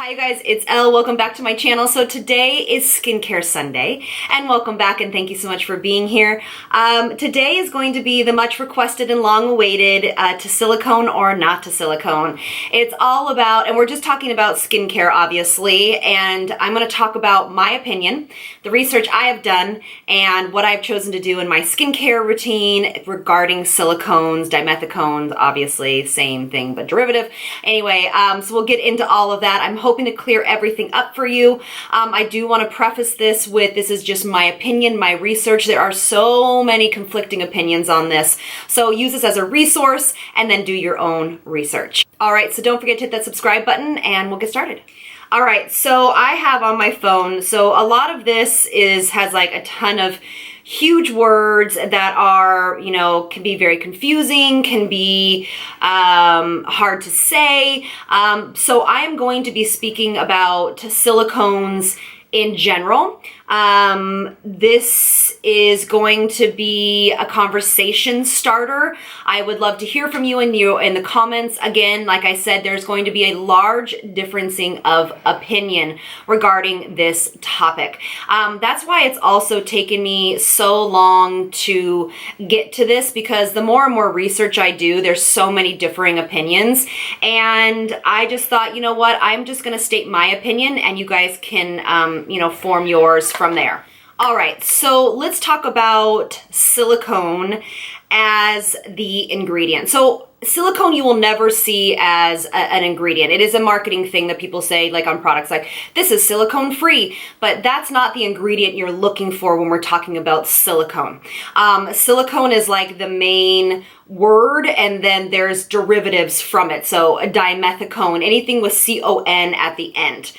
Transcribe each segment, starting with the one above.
Hi you guys, it's Elle. Welcome back to my channel. So today is Skincare Sunday, and welcome back and thank you so much for being here. Today is going to be the much requested and long awaited to silicone or not to silicone. It's all about, and we're just talking about skincare obviously, and I'm going to talk about my opinion, the research I have done, and what I've chosen to do in my skincare routine regarding silicones, dimethicones, obviously same thing but derivative. Anyway, so we'll get into all of that. I'm hoping to clear everything up for you. I do want to preface this with, this is just my opinion, my research. There are so many conflicting opinions on this. So use this as a resource and then do your own research. All right, so don't forget to hit that subscribe button and we'll get started. All right, so I have on my phone, so a lot of this has like a ton of huge words that are, can be very confusing, can be hard to say. So I am going to be speaking about silicones in general. This is going to be a conversation starter. I would love to hear from you in the comments. Again, like I said, there's going to be a large differencing of opinion regarding this topic. That's why it's also taken me so long to get to this, because the more and more research I do, there's so many differing opinions. And I just thought, you know what, I'm just going to state my opinion and you guys can, form yours from there. All right, so let's talk about silicone as the ingredient. So silicone you will never see as an ingredient. It is a marketing thing that people say, like on products, like this is silicone-free, but that's not the ingredient you're looking for when we're talking about silicone. Silicone is like the main word, and then there's derivatives from it. So a dimethicone, anything with C-O-N at the end,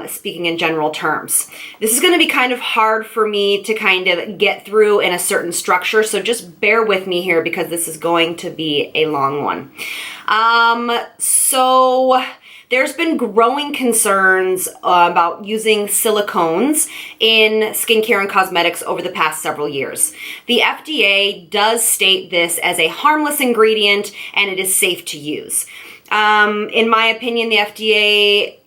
speaking in general terms. This is going to be kind of hard for me to kind of get through in a certain structure, so just bear with me here because this is going to be a long one. So there's been growing concerns about using silicones in skincare and cosmetics over the past several years. The FDA does state this as a harmless ingredient and it is safe to use. In my opinion, the FDA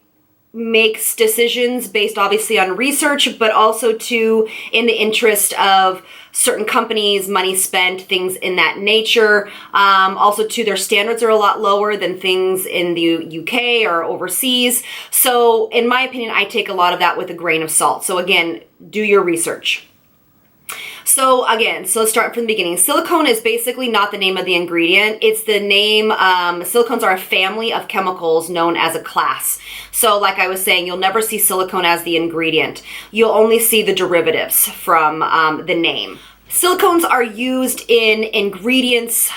makes decisions based obviously on research, but also in the interest of certain companies, money spent, things in that nature. Also their standards are a lot lower than things in the UK or overseas. So in my opinion, I take a lot of that with a grain of salt. So again, do your research. So let's start from the beginning. Silicone is basically not the name of the ingredient. It's the name, silicones are a family of chemicals known as a class. So like I was saying, you'll never see silicone as the ingredient. You'll only see the derivatives from the name. Silicones are used in ingredients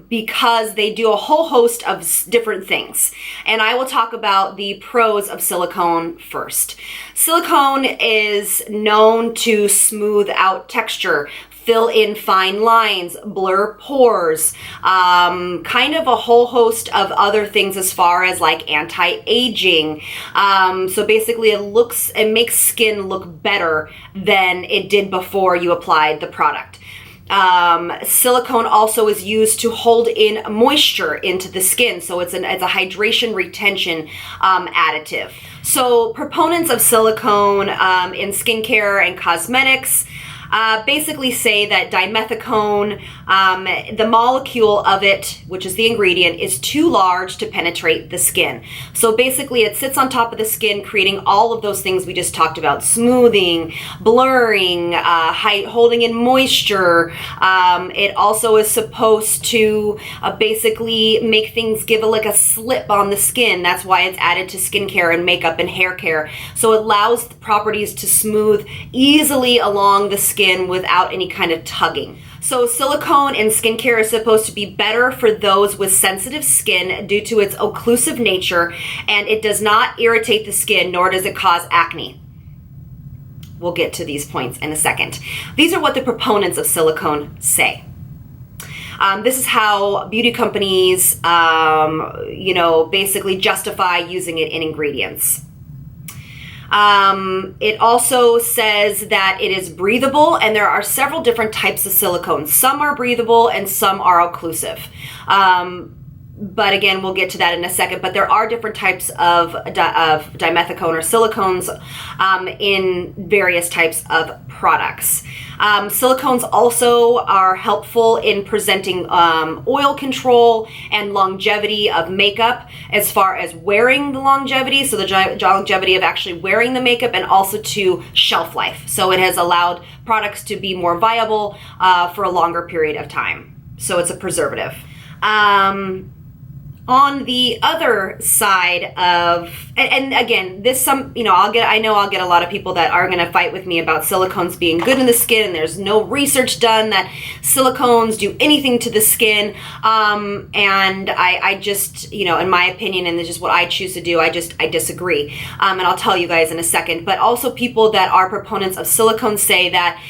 because they do a whole host of different things. And I will talk about the pros of silicone first. Silicone is known to smooth out texture, fill in fine lines, blur pores, kind of a whole host of other things as far as like anti-aging. So basically it makes skin look better than it did before you applied the product. Silicone also is used to hold in moisture into the skin, so it's a hydration retention additive. So proponents of silicone in skincare and cosmetics basically say that dimethicone, the molecule of it, which is the ingredient, is too large to penetrate the skin. So basically it sits on top of the skin, creating all of those things we just talked about: smoothing, blurring, holding in moisture. It also is supposed to basically make things give a slip on the skin. That's why it's added to skincare and makeup and hair care. So it allows the properties to smooth easily along the skin without any kind of tugging. So silicone in skincare is supposed to be better for those with sensitive skin due to its occlusive nature, and it does not irritate the skin, nor does it cause acne. We'll get to these points in a second. These are what the proponents of silicone say. This is how beauty companies, basically justify using it in ingredients. It also says that it is breathable, and there are several different types of silicone. Some are breathable and some are occlusive. But again, we'll get to that in a second. But there are different types of dimethicone or silicones in various types of products. Silicones also are helpful in presenting oil control and longevity of makeup, as far as wearing the longevity, so the longevity of actually wearing the makeup, and also to shelf life. So it has allowed products to be more viable for a longer period of time. So it's a preservative. On the other side of, and again, this I know I'll get a lot of people that are going to fight with me about silicones being good in the skin, and there's no research done that silicones do anything to the skin. And I just, in my opinion, and this is what I choose to do, I disagree. And I'll tell you guys in a second. But also people that are proponents of silicones say that,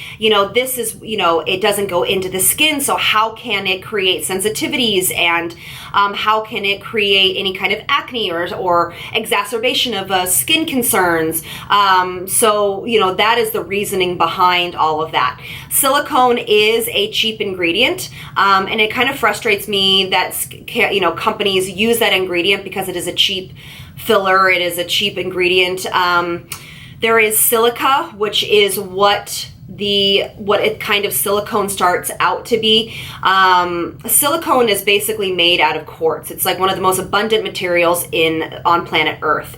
this is, it doesn't go into the skin, so how can it create sensitivities, and how can it create any kind of acne or exacerbation of skin concerns. So that is the reasoning behind all of that. Silicone is a cheap ingredient, and it kind of frustrates me that companies use that ingredient because it is a cheap filler. It is a cheap ingredient. There is silica, which is what it kind of silicone starts out to be. Silicone is basically made out of quartz. It's like one of the most abundant materials on planet Earth.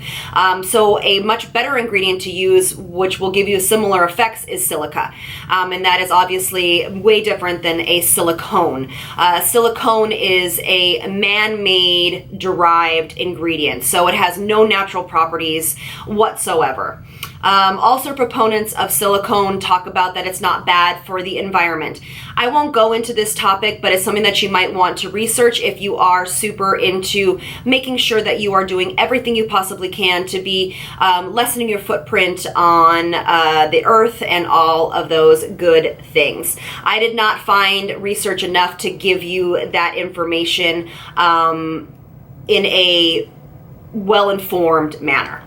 So a much better ingredient to use, which will give you similar effects, is silica. And that is obviously way different than a silicone. Silicone is a man-made derived ingredient. So it has no natural properties whatsoever. Also, proponents of silicone talk about that it's not bad for the environment. I won't go into this topic, but it's something that you might want to research if you are super into making sure that you are doing everything you possibly can to be lessening your footprint on the earth and all of those good things. I did not find research enough to give you that information in a well-informed manner.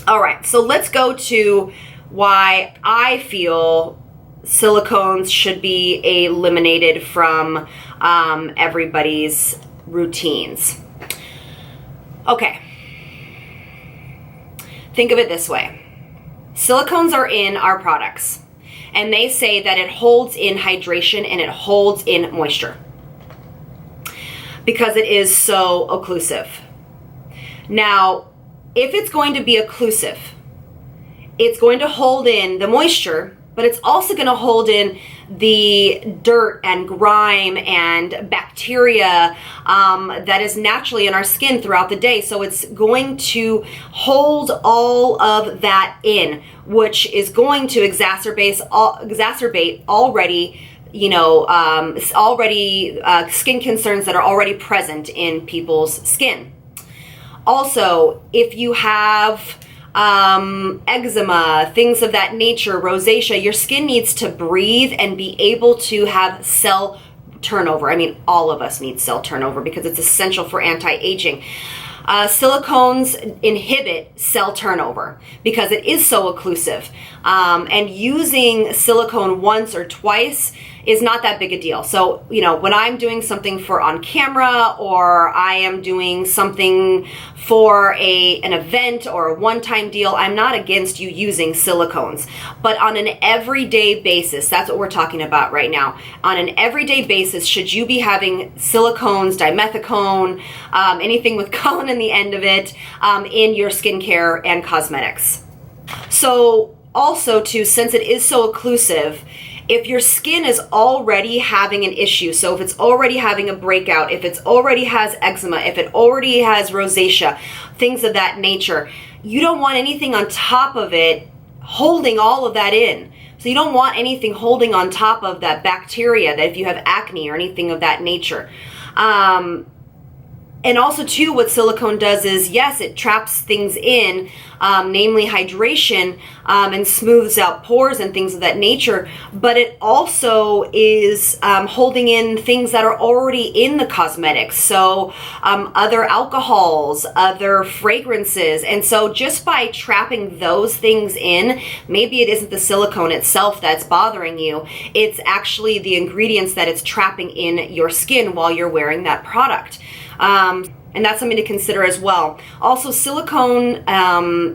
All right, so let's go to why I feel silicones should be eliminated from everybody's routines. Okay, think of it this way. Silicones are in our products, and they say that it holds in hydration and it holds in moisture because it is so occlusive. Now, if it's going to be occlusive, it's going to hold in the moisture, but it's also going to hold in the dirt and grime and bacteria that is naturally in our skin throughout the day. So it's going to hold all of that in, which is going to exacerbate already skin concerns that are already present in people's skin. Also, if you have eczema, things of that nature, rosacea, your skin needs to breathe and be able to have cell turnover. I mean, all of us need cell turnover because it's essential for anti-aging. Silicones inhibit cell turnover because it is so occlusive. And using silicone once or twice is not that big a deal. So, when I'm doing something for on camera, or I am doing something for an event or a one-time deal, I'm not against you using silicones. But on an everyday basis, that's what we're talking about right now. On an everyday basis, should you be having silicones, dimethicone, anything with colon in the end of it, in your skincare and cosmetics? So also too, since it is so occlusive, if your skin is already having an issue, so if it's already having a breakout, if it already has eczema, if it already has rosacea, things of that nature, you don't want anything on top of it holding all of that in. So you don't want anything holding on top of that bacteria, that if you have acne or anything of that nature. And also too, what silicone does is, yes, it traps things in, namely hydration, and smooths out pores and things of that nature, but it also is holding in things that are already in the cosmetics. So other alcohols, other fragrances. And so just by trapping those things in, maybe it isn't the silicone itself that's bothering you. It's actually the ingredients that it's trapping in your skin while you're wearing that product. And that's something to consider as well. Also, silicone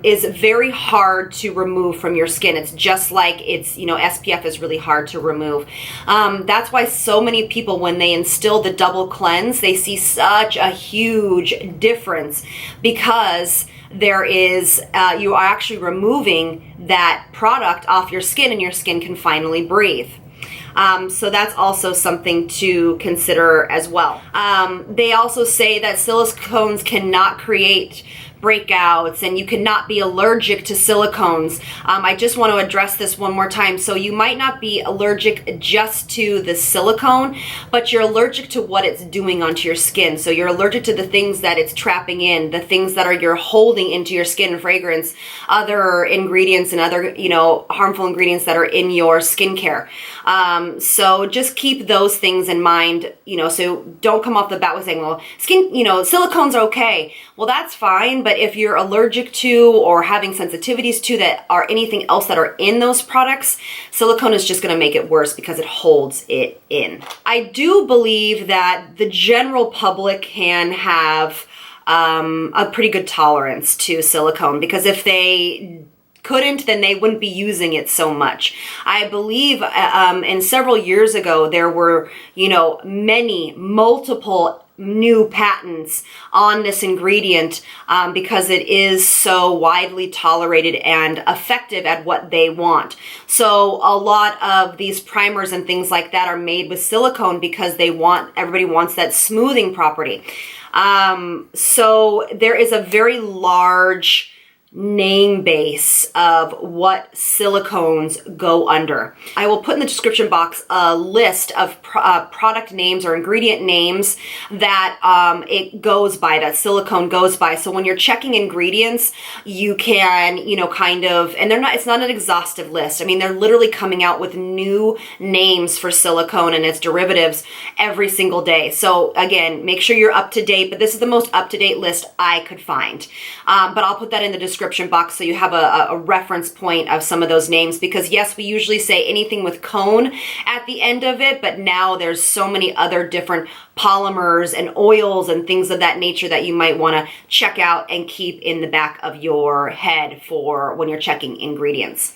is very hard to remove from your skin. It's just like it's, SPF is really hard to remove. That's why so many people, when they instill the double cleanse, they see such a huge difference, because there is, you are actually removing that product off your skin, and your skin can finally breathe. So that's also something to consider as well. They also say that silicones cannot create breakouts, and you cannot be allergic to silicones. I just want to address this one more time. So you might not be allergic just to the silicone, but you're allergic to what it's doing onto your skin. So you're allergic to the things that it's trapping in, the things that you're holding into your skin, fragrance, other ingredients, and other, harmful ingredients that are in your skincare. So just keep those things in mind, so don't come off the bat with saying, well, silicone's okay. Well, that's fine, but if you're allergic to or having sensitivities to that or anything else that are in those products, silicone is just going to make it worse because it holds it in. I do believe that the general public can have a pretty good tolerance to silicone, because if they couldn't, then they wouldn't be using it so much. I believe and several years ago there were, multiple new patents on this ingredient because it is so widely tolerated and effective at what they want. So a lot of these primers and things like that are made with silicone because everybody wants that smoothing property. So there is a very large name base of what silicones go under. I will put in the description box a list of product names or ingredient names that it goes by, that silicone goes by. So when you're checking ingredients, you can, and it's not an exhaustive list. I mean, they're literally coming out with new names for silicone and its derivatives every single day. So again, make sure you're up to date, but this is the most up-to-date list I could find. But I'll put that in the description box so you have a reference point of some of those names, because yes, we usually say anything with cone at the end of it, but now there's so many other different polymers and oils and things of that nature that you might want to check out and keep in the back of your head for when you're checking ingredients.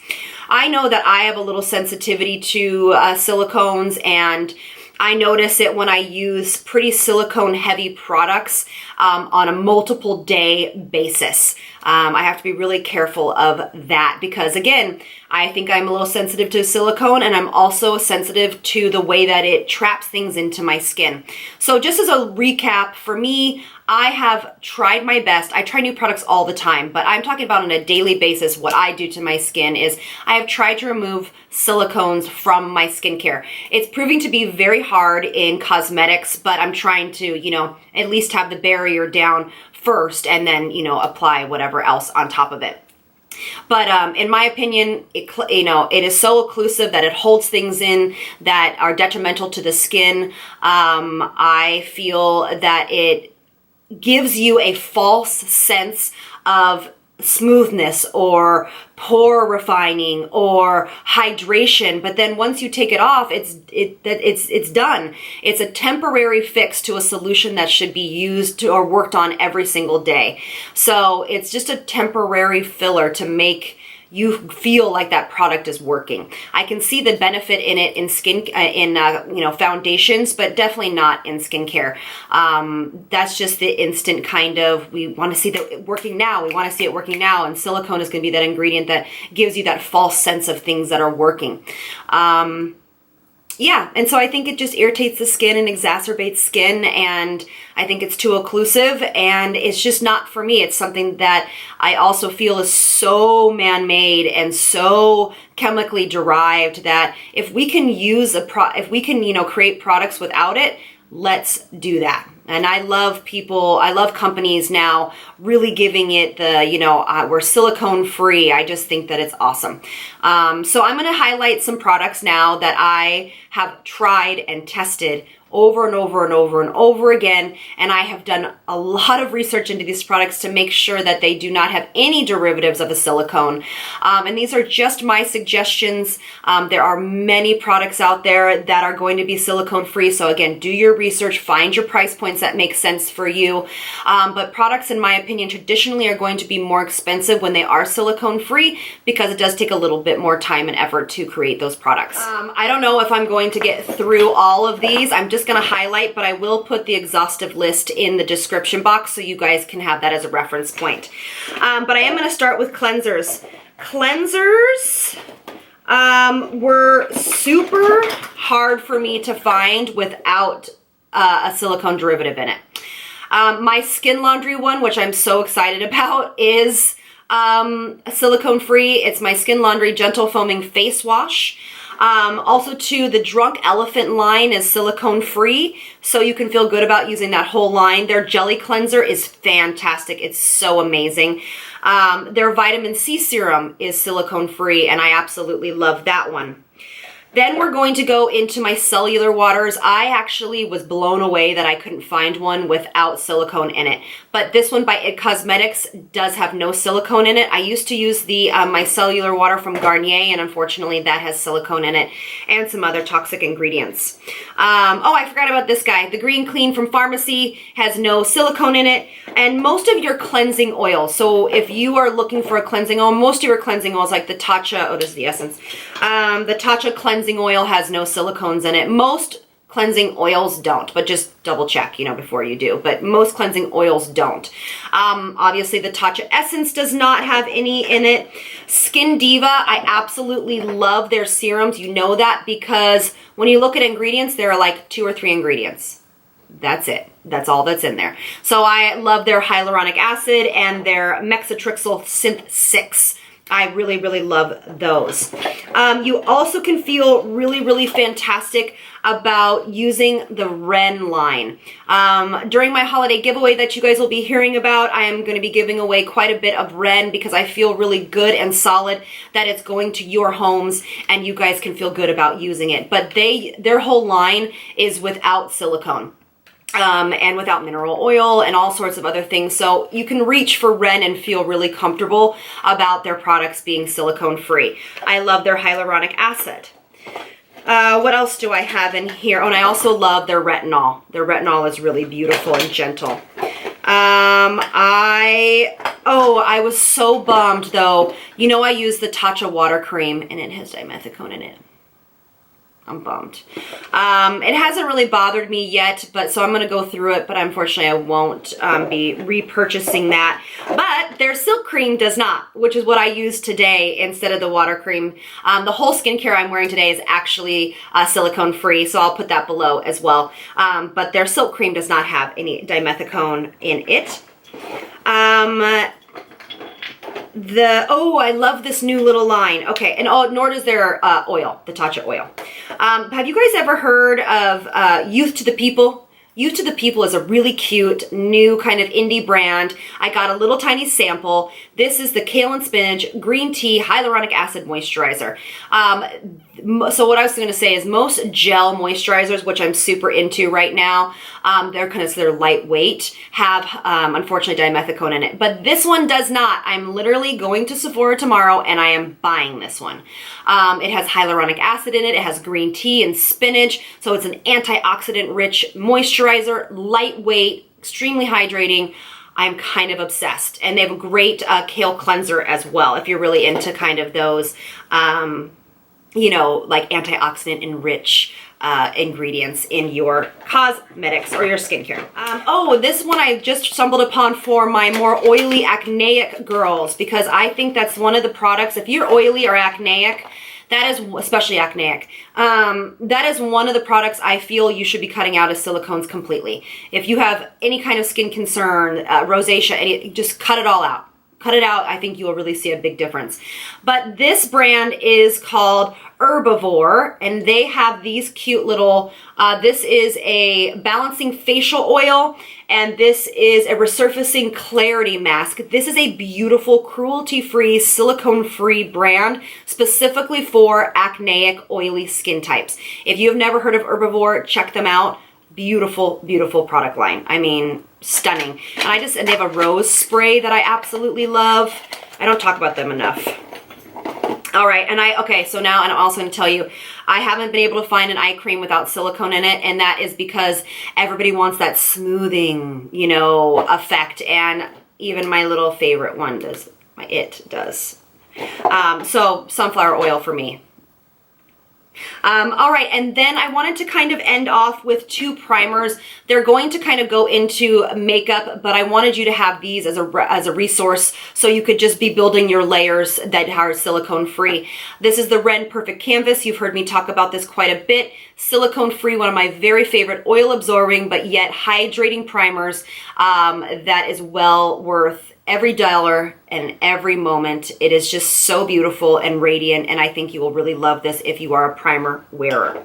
I know that I have a little sensitivity to silicones, and I notice it when I use pretty silicone heavy products on a multiple day basis. I have to be really careful of that because, again, I think I'm a little sensitive to silicone, and I'm also sensitive to the way that it traps things into my skin. So just as a recap, for me, I have tried my best. I try new products all the time, but I'm talking about on a daily basis. What I do to my skin is I have tried to remove silicones from my skincare. It's proving to be very hard in cosmetics, but I'm trying to, at least have the barrier down first and then, apply whatever else on top of it. But in my opinion, it is so occlusive that it holds things in that are detrimental to the skin. I feel that it gives you a false sense of smoothness or pore refining or hydration, but then once you take it off, it's done. It's a temporary fix to a solution that should be used or worked on every single day. So it's just a temporary filler to make you feel like that product is working. I can see the benefit in it in foundations, but definitely not in skincare. That's just the instant kind of, we want to see that working now. We want to see it working now. And silicone is going to be that ingredient that gives you that false sense of things that are working. Yeah, and so I think it just irritates the skin and exacerbates skin, and I think it's too occlusive, and it's just not for me. It's something that I also feel is so man-made and so chemically derived that if we can create products without it, let's do that. And I love companies now really giving it the, we're silicone-free. I just think that it's awesome. So I'm going to highlight some products now that I have tried and tested over and over and over and over again, and I have done a lot of research into these products to make sure that they do not have any derivatives of a silicone. And these are just my suggestions. There are many products out there that are going to be silicone-free, so again, do your research, find your price points that make sense for you. But products, in my opinion, traditionally are going to be more expensive when they are silicone-free because it does take a little bit more time and effort to create those products. I don't know if I'm going to get through all of these. I'm just going to highlight, but I will put the exhaustive list in the description box so you guys can have that as a reference point. But I am going to start with cleansers. Cleansers were super hard for me to find without a silicone derivative in it. My Skin Laundry one, which I'm so excited about, is silicone-free. It's my Skin Laundry Gentle Foaming Face Wash. Also too, the Drunk Elephant line is silicone-free, so you can feel good about using that whole line. Their Jelly Cleanser is fantastic. It's so amazing. Their Vitamin C Serum is silicone-free, and I absolutely love that one. Then we're going to go into my cellular waters. I actually was blown away that I couldn't find one without silicone in it. But this one by IT Cosmetics does have no silicone in it. I used to use the my cellular water from Garnier, and unfortunately that has silicone in it and some other toxic ingredients. Oh, I forgot about this guy. The Green Clean from Pharmacy has no silicone in it. And most of your cleansing oils, so if you are looking for a cleansing oil, most of your cleansing oils like the Tatcha, oh, this is the essence. The Tatcha cleansing oil has no silicones in it. Most cleansing oils don't, but just double check, before you do. But most cleansing oils don't. Obviously, the Tatcha Essence does not have any in it. Skin Diva, I absolutely love their serums. You know that because when you look at ingredients, there are like 2 or 3 ingredients. That's it. That's all that's in there. So I love their hyaluronic acid and their Mexatrixyl Synth 6. I really, really love those. You also can feel really, really fantastic about using the Ren line. During my holiday giveaway that you guys will be hearing about, I am going to be giving away quite a bit of Ren because I feel really good and solid that it's going to your homes and you guys can feel good about using it. But their whole line is without silicone. And without mineral oil and all sorts of other things. So you can reach for Ren and feel really comfortable about their products being silicone-free. I love their hyaluronic acid. What else do I have in here? Oh, and I also love their retinol. Their retinol is really beautiful and gentle. I was so bummed though. I use the Tatcha water cream and it has Dimethicone in it. I'm bummed. It hasn't really bothered me yet, but so I'm going to go through it, but unfortunately I won't be repurchasing that. But their Silk Cream does not, which is what I use today instead of the water cream. The whole skincare I'm wearing today is actually silicone-free, so I'll put that below as well. But their Silk Cream does not have any Dimethicone in it. I love this new little line. Okay, and nor does their oil, the Tatcha oil. Have you guys ever heard of Youth to the People? Youth to the People is a really cute, new kind of indie brand. I got a little tiny sample. This is the Kale and Spinach Green Tea Hyaluronic Acid Moisturizer. So what I was going to say is most gel moisturizers, which I'm super into right now, they're lightweight, have unfortunately Dimethicone in it. But this one does not. I'm literally going to Sephora tomorrow and I am buying this one. It has hyaluronic acid in it. It has green tea and spinach. So it's an antioxidant-rich moisturizer, lightweight, extremely hydrating. I'm kind of obsessed. And they have a great kale cleanser as well if you're really into kind of those like antioxidant enriched ingredients in your cosmetics or your skincare. This one I just stumbled upon for my more oily acneic girls because I think that's one of the products, if you're oily or acneic, that is, especially acneic, that is one of the products I feel you should be cutting out as silicones completely. If you have any kind of skin concern, rosacea, just cut it all out. Cut it out. I think you will really see a big difference. But this brand is called Herbivore, and they have these cute little, this is a balancing facial oil, and this is a resurfacing clarity mask. This is a beautiful, cruelty-free, silicone-free brand specifically for acneic, oily skin types. If you have never heard of Herbivore, check them out. beautiful, beautiful product line. I mean, stunning. And they have a rose spray that I absolutely love. I don't talk about them enough. All right, so now, and I'm also gonna tell you, I haven't been able to find an eye cream without silicone in it, and that is because everybody wants that smoothing, you know, effect, and even my little favorite one does, it does. So sunflower oil for me. All right, and then I wanted to kind of end off with 2 primers. They're going to kind of go into makeup, but I wanted you to have these as a resource so you could just be building your layers that are silicone-free. This is the Ren Perfect Canvas. You've heard me talk about this quite a bit. Silicone-free, one of my very favorite oil-absorbing but yet hydrating primers that is well worth every dollar and every moment. It is just so beautiful and radiant, and I think you will really love this if you are a primer wearer.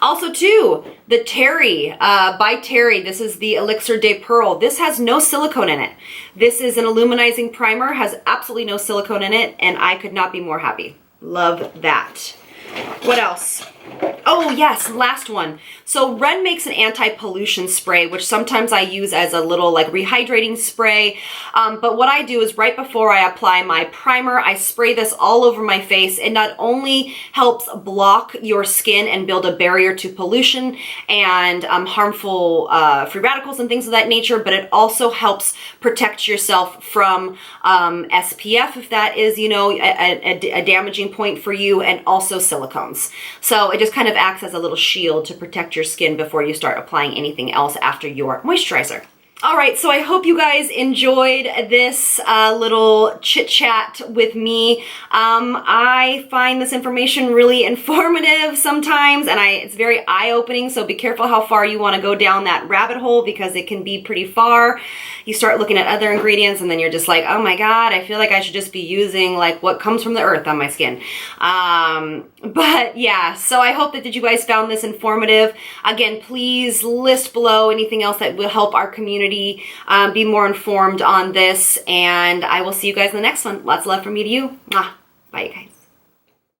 Also too, the Terry, by Terry, this is the Elixir de Pearl. This has no silicone in it. This is an illuminizing primer, has absolutely no silicone in it, and I could not be more happy. Love that. What else? Oh yes, last one. So Ren makes an anti-pollution spray, which sometimes I use as a little like rehydrating spray. But what I do is right before I apply my primer, I spray this all over my face. It not only helps block your skin and build a barrier to pollution and harmful free radicals and things of that nature, but it also helps protect yourself from SPF, if that is, you know, a damaging point for you, and also silicones. So it just kind of acts as a little shield to protect your skin before you start applying anything else after your moisturizer. All right, so I hope you guys enjoyed this little chit chat with me. I find this information really informative sometimes, and it's very eye-opening, so be careful how far you want to go down that rabbit hole because it can be pretty far. You start looking at other ingredients and then you're just like, oh my God, I feel like I should just be using like what comes from the earth on my skin. But yeah, so I hope that you guys found this informative. Again, please list below anything else that will help our community be more informed on this, and I will see you guys in the next one. Lots of love from me to you. Bye, you guys.